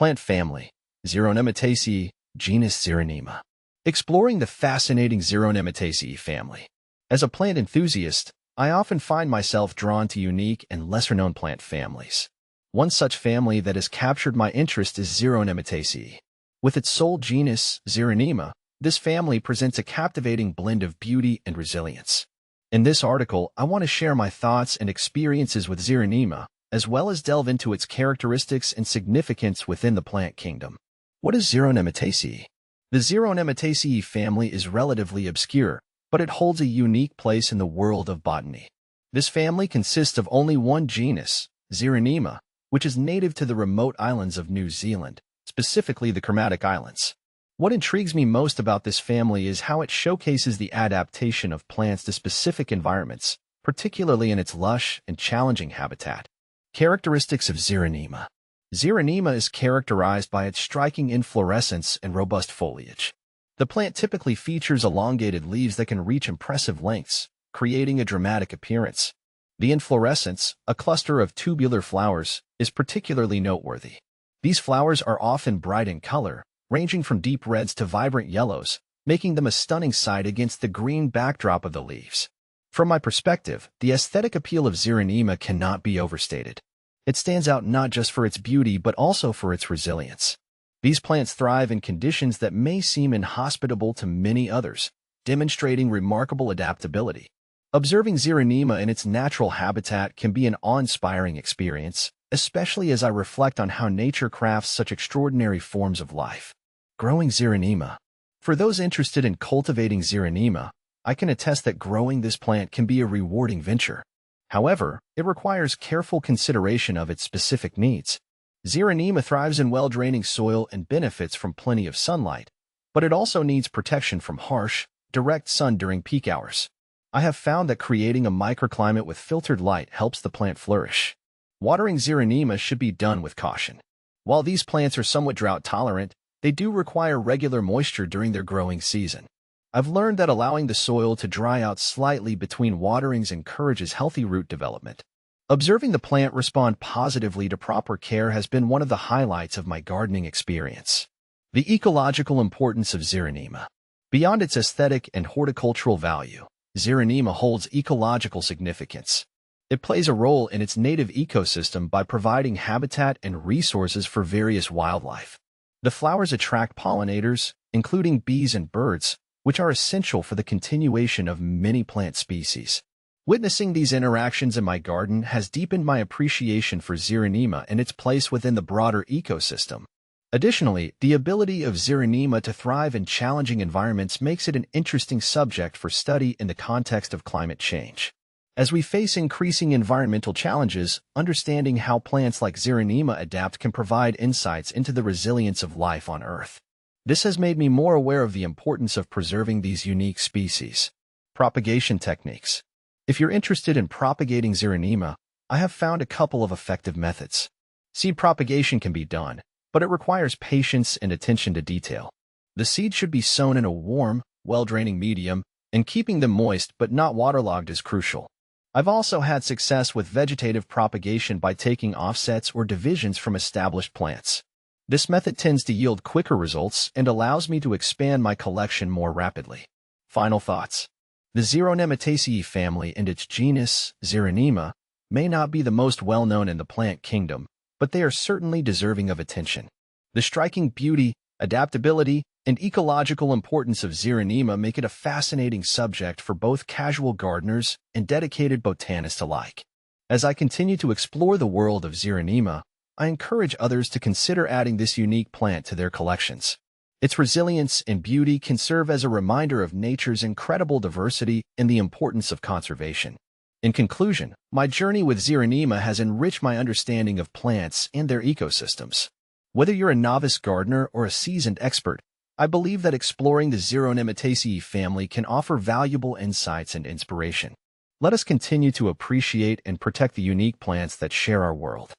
Plant family, Xeronemataceae, genus Xeronema. Exploring the fascinating Xeronemataceae family. As a plant enthusiast, I often find myself drawn to unique and lesser-known plant families. One such family that has captured my interest is Xeronemataceae. With its sole genus, Xeronema, this family presents a captivating blend of beauty and resilience. In this article, I want to share my thoughts and experiences with Xeronema, as well as delve into its characteristics and significance within the plant kingdom. What is Xeronemataceae? The Xeronemataceae family is relatively obscure, but it holds a unique place in the world of botany. This family consists of only one genus, Xeronema, which is native to the remote islands of New Zealand, specifically the Kermadec Islands. What intrigues me most about this family is how it showcases the adaptation of plants to specific environments, particularly in its lush and challenging habitat. Characteristics of Xeronema. Xeronema is characterized by its striking inflorescence and robust foliage. The plant typically features elongated leaves that can reach impressive lengths, creating a dramatic appearance. The inflorescence, a cluster of tubular flowers, is particularly noteworthy. These flowers are often bright in color, ranging from deep reds to vibrant yellows, making them a stunning sight against the green backdrop of the leaves. From my perspective, the aesthetic appeal of Xeronema cannot be overstated. It stands out not just for its beauty but also for its resilience. These plants thrive in conditions that may seem inhospitable to many others, demonstrating remarkable adaptability. Observing Xeronema in its natural habitat can be an awe-inspiring experience, especially as I reflect on how nature crafts such extraordinary forms of life. Growing Xeronema. For those interested in cultivating Xeronema, I can attest that growing this plant can be a rewarding venture. However, it requires careful consideration of its specific needs. Xeronema thrives in well-draining soil and benefits from plenty of sunlight, but it also needs protection from harsh, direct sun during peak hours. I have found that creating a microclimate with filtered light helps the plant flourish. Watering Xeronema should be done with caution. While these plants are somewhat drought-tolerant, they do require regular moisture during their growing season. I've learned that allowing the soil to dry out slightly between waterings encourages healthy root development. Observing the plant respond positively to proper care has been one of the highlights of my gardening experience. The ecological importance of Xeronema. Beyond its aesthetic and horticultural value, Xeronema holds ecological significance. It plays a role in its native ecosystem by providing habitat and resources for various wildlife. The flowers attract pollinators, including bees and birds, which are essential for the continuation of many plant species. Witnessing these interactions in my garden has deepened my appreciation for Xeronema and its place within the broader ecosystem. Additionally, the ability of Xeronema to thrive in challenging environments makes it an interesting subject for study in the context of climate change. As we face increasing environmental challenges, understanding how plants like Xeronema adapt can provide insights into the resilience of life on Earth. This has made me more aware of the importance of preserving these unique species. Propagation techniques. If you're interested in propagating Xeronema, I have found a couple of effective methods. Seed propagation can be done, but it requires patience and attention to detail. The seed should be sown in a warm, well-draining medium, and keeping them moist but not waterlogged is crucial. I've also had success with vegetative propagation by taking offsets or divisions from established plants. This method tends to yield quicker results and allows me to expand my collection more rapidly. Final thoughts. The Xeronemataceae family and its genus, Xeronema, may not be the most well-known in the plant kingdom, but they are certainly deserving of attention. The striking beauty, adaptability, and ecological importance of Xeronema make it a fascinating subject for both casual gardeners and dedicated botanists alike. As I continue to explore the world of Xeronema, I encourage others to consider adding this unique plant to their collections. Its resilience and beauty can serve as a reminder of nature's incredible diversity and the importance of conservation. In conclusion, my journey with Xeronema has enriched my understanding of plants and their ecosystems. Whether you're a novice gardener or a seasoned expert, I believe that exploring the Xeronemataceae family can offer valuable insights and inspiration. Let us continue to appreciate and protect the unique plants that share our world.